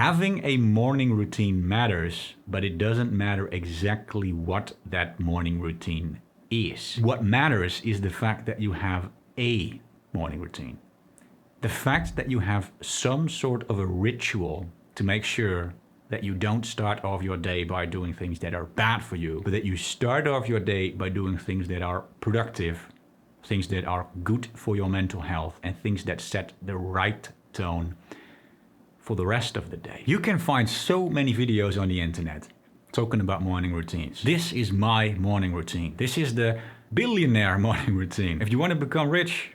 Having a morning routine matters, but it doesn't matter exactly what that morning routine is. What matters is the fact that you have a morning routine. The fact that you have some sort of a ritual to make sure that you don't start off your day by doing things that are bad for you, but that you start off your day by doing things that are productive, things that are good for your mental health, and things that set the right tone for the rest of the day. You can find so many videos on the internet talking about morning routines. This is my morning routine. This is the billionaire morning routine. If you want to become rich,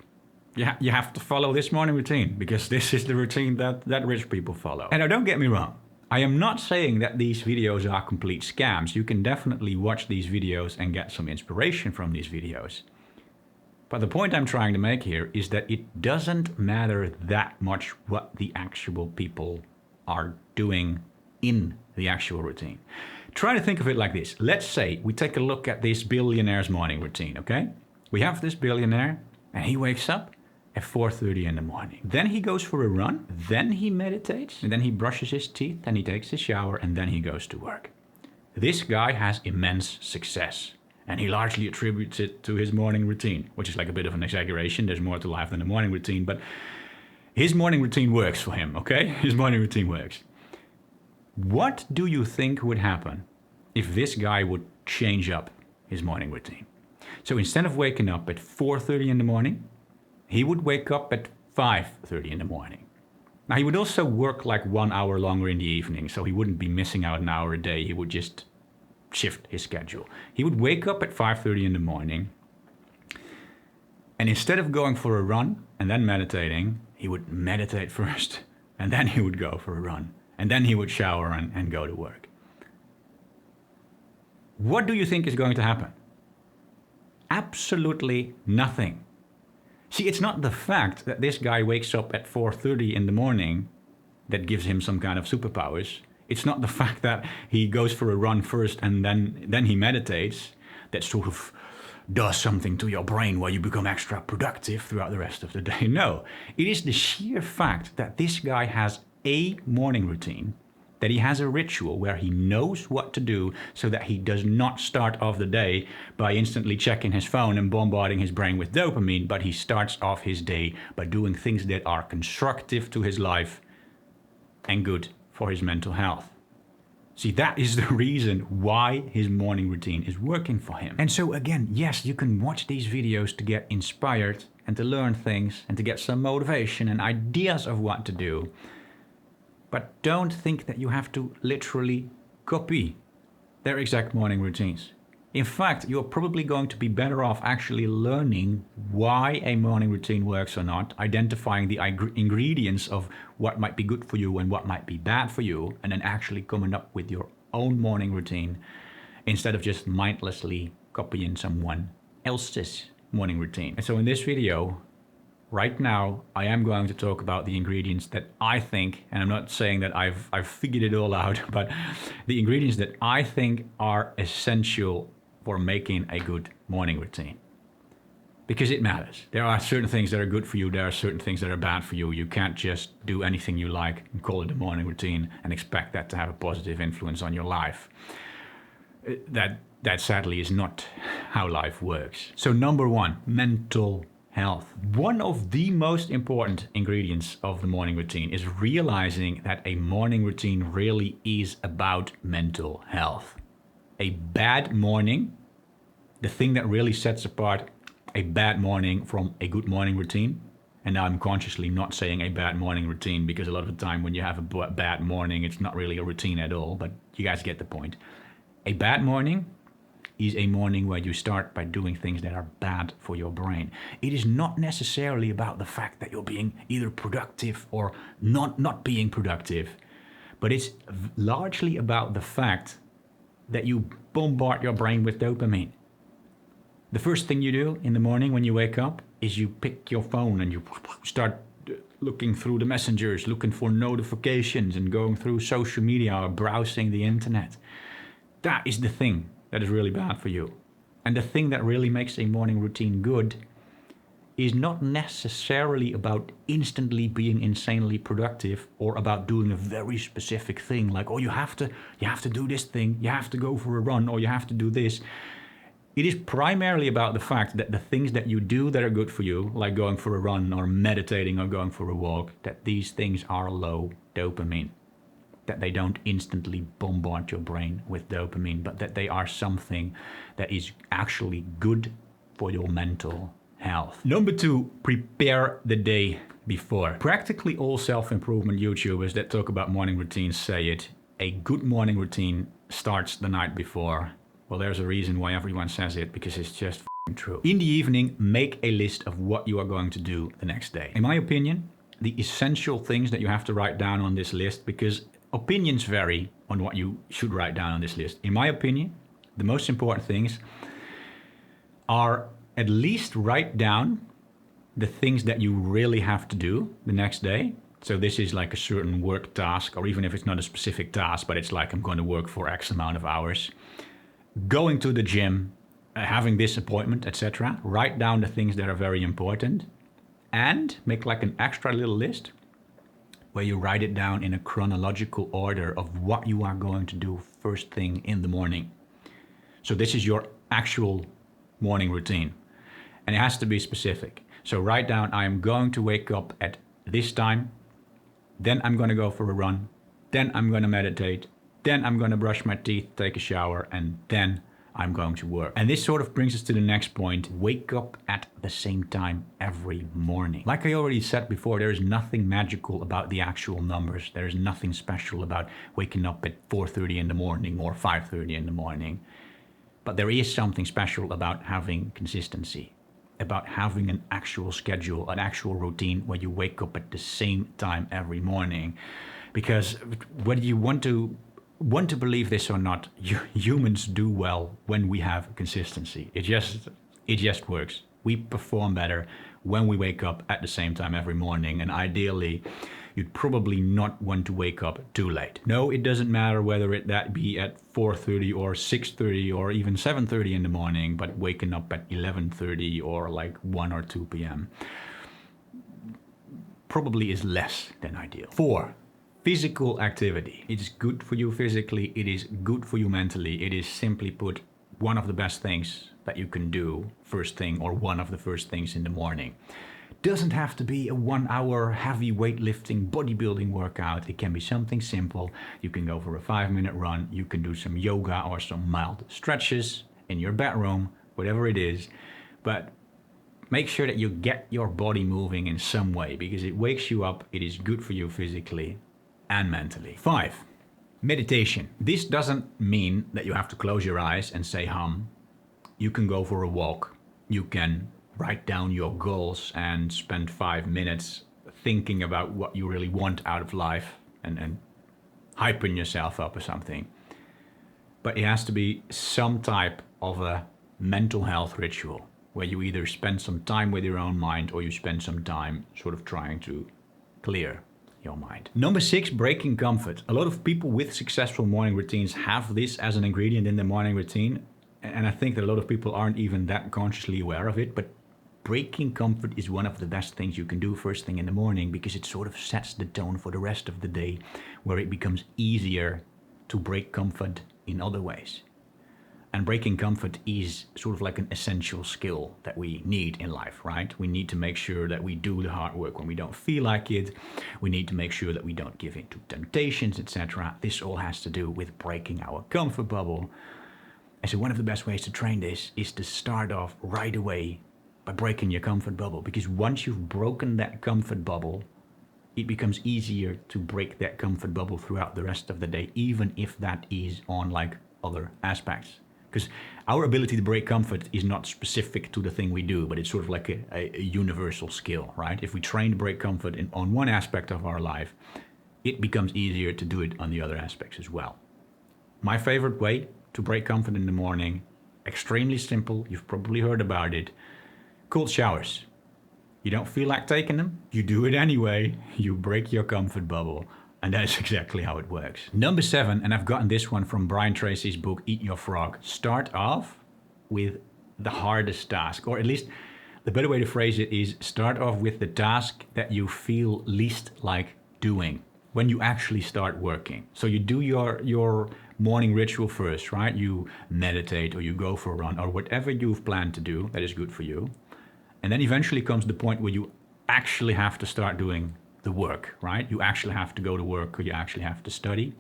you have to follow this morning routine, because this is the routine that rich people follow. And now don't get me wrong. I am not saying that these videos are complete scams. You can definitely watch these videos and get some inspiration from these videos. But the point I'm trying to make here is that it doesn't matter that much what the actual people are doing in the actual routine. Try to think of it like this. Let's say we take a look at this billionaire's morning routine, okay? We have this billionaire and he wakes up at 4:30 in the morning. Then he goes for a run, then he meditates, and then he brushes his teeth and he takes a shower, and then he goes to work. This guy has immense success. And he largely attributes it to his morning routine, which is like a bit of an exaggeration. There's more to life than a morning routine, but his morning routine works for him, okay? His morning routine works. What do you think would happen if this guy would change up his morning routine? So instead of waking up at 4:30 in the morning, he would wake up at 5:30 in the morning. Now, he would also work like 1 hour longer in the evening, so he wouldn't be missing out an hour a day. He would just shift his schedule. He would wake up at 5:30 in the morning, and instead of going for a run and then meditating, he would meditate first, and then he would go for a run, and then he would shower and go to work. What do you think is going to happen? Absolutely nothing. See, it's not the fact that this guy wakes up at 4:30 in the morning that gives him some kind of superpowers. It's not the fact that he goes for a run first and then he meditates that sort of does something to your brain where you become extra productive throughout the rest of the day. No, it is the sheer fact that this guy has a morning routine, that he has a ritual where he knows what to do so that he does not start off the day by instantly checking his phone and bombarding his brain with dopamine, but he starts off his day by doing things that are constructive to his life and good for his mental health. See, that is the reason why his morning routine is working for him. And so again, yes, you can watch these videos to get inspired and to learn things and to get some motivation and ideas of what to do. But don't think that you have to literally copy their exact morning routines. In fact, you're probably going to be better off actually learning why a morning routine works or not, identifying the ingredients of what might be good for you and what might be bad for you, and then actually coming up with your own morning routine instead of just mindlessly copying someone else's morning routine. And so in this video, right now, I am going to talk about the ingredients that I think, and I'm not saying that I've figured it all out, but the ingredients that I think are essential for making a good morning routine. Because it matters. There are certain things that are good for you, there are certain things that are bad for you. You can't just do anything you like and call it a morning routine and expect that to have a positive influence on your life. That sadly is not how life works. So number one, mental health. One of the most important ingredients of the morning routine is realizing that a morning routine really is about mental health. A bad morning, the thing that really sets apart a bad morning from a good morning routine, and now I'm consciously not saying a bad morning routine because a lot of the time when you have a bad morning, it's not really a routine at all, but you guys get the point. A bad morning is a morning where you start by doing things that are bad for your brain. It is not necessarily about the fact that you're being either productive or not being productive, but it's largely about the fact that you bombard your brain with dopamine. The first thing you do in the morning when you wake up is you pick your phone and you start looking through the messengers, looking for notifications and going through social media or browsing the internet. That is the thing that is really bad for you. And the thing that really makes a morning routine good is not necessarily about instantly being insanely productive or about doing a very specific thing like, oh, you have to do this thing, you have to go for a run, or you have to do this. It is primarily about the fact that the things that you do that are good for you, like going for a run or meditating or going for a walk, that these things are low dopamine. That they don't instantly bombard your brain with dopamine, but that they are something that is actually good for your mental health. Number 2, prepare the day before. Practically all self-improvement YouTubers that talk about morning routines say it. A good morning routine starts the night before. Well, there's a reason why everyone says it, because it's just true. In the evening, make a list of what you are going to do the next day. In my opinion, the essential things that you have to write down on this list, because opinions vary on what you should write down on this list. In my opinion, the most important things are at least write down the things that you really have to do the next day. So this is like a certain work task, or even if it's not a specific task, but it's like I'm going to work for X amount of hours. Going to the gym, having this appointment, etc. Write down the things that are very important and make like an extra little list where you write it down in a chronological order of what you are going to do first thing in the morning. So this is your actual morning routine, and it has to be specific. So write down, I am going to wake up at this time, then I'm going to go for a run, then I'm going to meditate, then I'm going to brush my teeth, take a shower, and then I'm going to work. And this sort of brings us to the next point. Wake up at the same time every morning. Like I already said before, there is nothing magical about the actual numbers. There is nothing special about waking up at 4:30 in the morning or 5:30 in the morning. But there is something special about having consistency, about having an actual schedule, an actual routine where you wake up at the same time every morning. Because whether you want to believe this or not, humans do well when we have consistency. It just works. We perform better when we wake up at the same time every morning, and ideally you'd probably not want to wake up too late. No, it doesn't matter whether that be at 4:30 or 6:30 or even 7:30 in the morning, but waking up at 11:30 or like 1 or 2 p.m. probably is less than ideal. 4. Physical activity. It is good for you physically, it is good for you mentally. It is, simply put, one of the best things that you can do first thing, or one of the first things in the morning. Doesn't have to be a 1 hour heavy weightlifting bodybuilding workout. It can be something simple. You can go for a 5-minute run, you can do some yoga or some mild stretches in your bedroom, whatever it is. But make sure that you get your body moving in some way, because it wakes you up, it is good for you physically and mentally. 5. Meditation. This doesn't mean that you have to close your eyes and say hum. You can go for a walk. You can write down your goals and spend 5 minutes thinking about what you really want out of life and hyping yourself up or something. But it has to be some type of a mental health ritual where you either spend some time with your own mind or you spend some time sort of trying to clear your mind. Number 6, breaking comfort. A lot of people with successful morning routines have this as an ingredient in their morning routine, and I think that a lot of people aren't even that consciously aware of it, but breaking comfort is one of the best things you can do first thing in the morning, because it sort of sets the tone for the rest of the day, where it becomes easier to break comfort in other ways. And breaking comfort is sort of like an essential skill that we need in life, right? We need to make sure that we do the hard work when we don't feel like it. We need to make sure that we don't give in to temptations, etc. This all has to do with breaking our comfort bubble. And so one of the best ways to train this is to start off right away by breaking your comfort bubble. Because once you've broken that comfort bubble, it becomes easier to break that comfort bubble throughout the rest of the day, even if that is on like other aspects. Because our ability to break comfort is not specific to the thing we do, but it's sort of like a universal skill, right? If we train to break comfort on one aspect of our life, it becomes easier to do it on the other aspects as well. My favorite way to break comfort in the morning, extremely simple, you've probably heard about it, cold showers. You don't feel like taking them, you do it anyway, you break your comfort bubble. And that's exactly how it works. Number 7, and I've gotten this one from Brian Tracy's book, Eat Your Frog. Start off with the hardest task, or at least The better way to phrase it is start off with the task that you feel least like doing when you actually start working. So you do your morning ritual first, right? You meditate or you go for a run or whatever you've planned to do that is good for you. And then eventually comes the point where you actually have to start doing the work, right? You actually have to go to work or you actually have to study.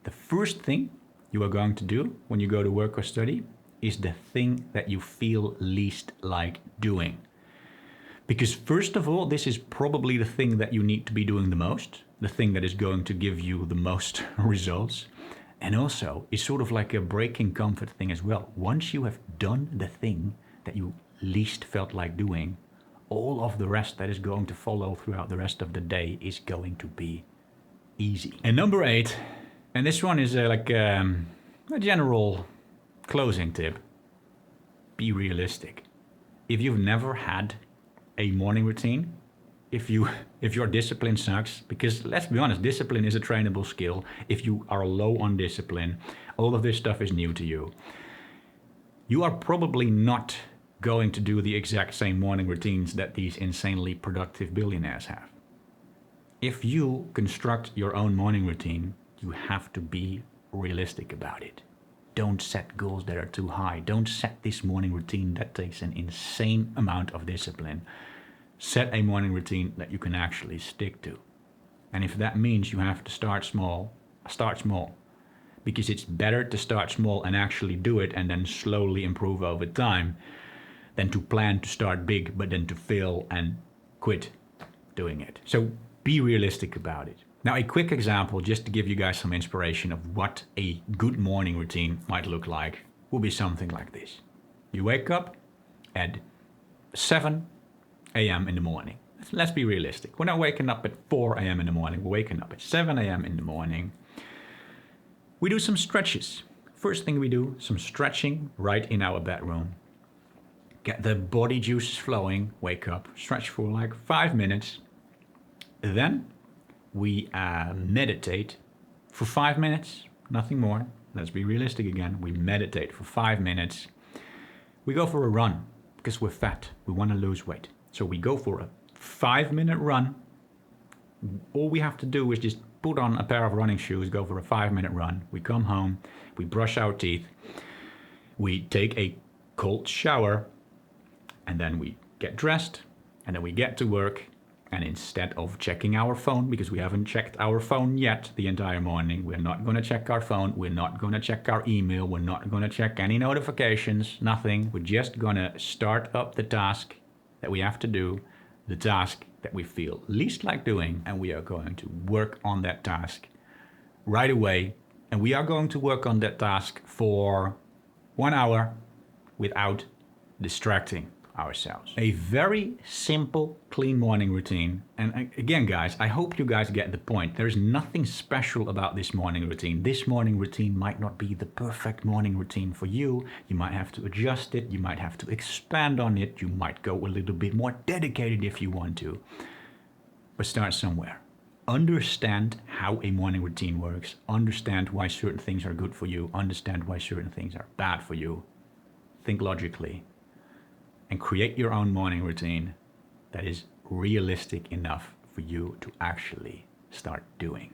The first thing you are going to do when you go to work or study is the thing that you feel least like doing. Because first of all, this is probably the thing that you need to be doing the most, the thing that is going to give you the most results. And also, it's sort of like a breaking comfort thing as well. Once you have done the thing that you least felt like doing, all of the rest that is going to follow throughout the rest of the day is going to be easy. And number 8, and this one is like a general closing tip. Be realistic. If you've never had a morning routine, if your discipline sucks, because let's be honest, discipline is a trainable skill. If you are low on discipline, all of this stuff is new to you. You are probably not going to do the exact same morning routines that these insanely productive billionaires have. If you construct your own morning routine, you have to be realistic about it. Don't set goals that are too high. Don't set this morning routine that takes an insane amount of discipline. Set a morning routine that you can actually stick to. And if that means you have to start small, start small. Because it's better to start small and actually do it and then slowly improve over time than to plan to start big but then to fail and quit doing it. So be realistic about it. Now, a quick example, just to give you guys some inspiration of what a good morning routine might look like, will be something like this. You wake up at 7 a.m. in the morning. Let's be realistic. We're not waking up at 4 a.m. in the morning. We're waking up at 7 a.m. in the morning. We do some stretches. First thing we do, some stretching right in our bedroom. Get the body juices flowing, wake up, stretch for like 5 minutes. Then we meditate for 5 minutes, nothing more. Let's be realistic again. We meditate for 5 minutes. We go for a run because we're fat. We want to lose weight. So we go for a 5-minute run. All we have to do is just put on a pair of running shoes, go for a 5-minute run. We come home, we brush our teeth, we take a cold shower, and then we get dressed, and then we get to work. And instead of checking our phone, because we haven't checked our phone yet the entire morning, we're not going to check our phone, we're not going to check our email, we're not going to check any notifications, nothing. We're just going to start up the task that we have to do, the task that we feel least like doing, and we are going to work on that task right away. And we are going to work on that task for 1 hour without distracting ourselves. A very simple, clean morning routine. And again, guys, I hope you guys get the point. There's nothing special about this morning routine. This morning routine might not be the perfect morning routine for you. You might have to adjust it. You might have to expand on it. You might go a little bit more dedicated if you want to. But start somewhere. Understand how a morning routine works. Understand why certain things are good for you. Understand why certain things are bad for you. Think logically. And create your own morning routine that is realistic enough for you to actually start doing.